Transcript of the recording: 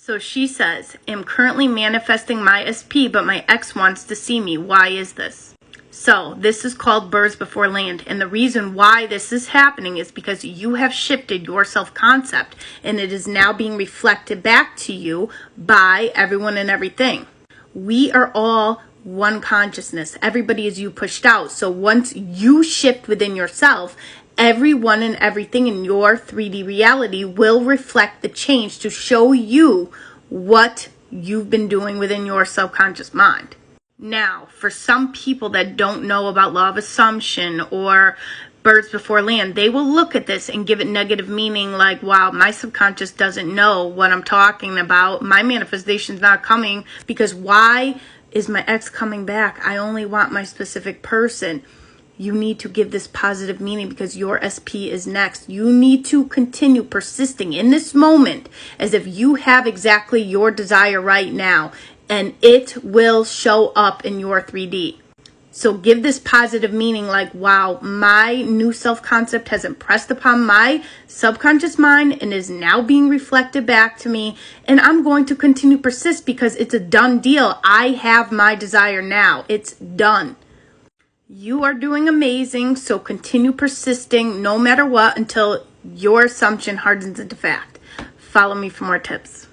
So she says, I'm currently manifesting my SP, but my ex wants to see me. Why is this? So this is called birds before land. And the reason why this is happening is because you have shifted your self-concept, and it is now being reflected back to you by everyone and everything. We are all one consciousness. Everybody is you pushed out. So once you shift within yourself, everyone and everything in your 3D reality will reflect the change to show you what you've been doing within your subconscious mind. Now, for some people that don't know about law of assumption or birds before land, they will look at this and give it negative meaning like, wow, my subconscious doesn't know what I'm talking about. My manifestation's not coming because why is my ex coming back? I only want my specific person. You need to give this positive meaning because your SP is next. You need to continue persisting in this moment as if you have exactly your desire right now, and it will show up in your 3D. So give this positive meaning like, wow, my new self-concept has impressed upon my subconscious mind and is now being reflected back to me. And I'm going to continue to persist because it's a done deal. I have my desire now. It's done. You are doing amazing, so continue persisting no matter what until your assumption hardens into fact. Follow me for more tips.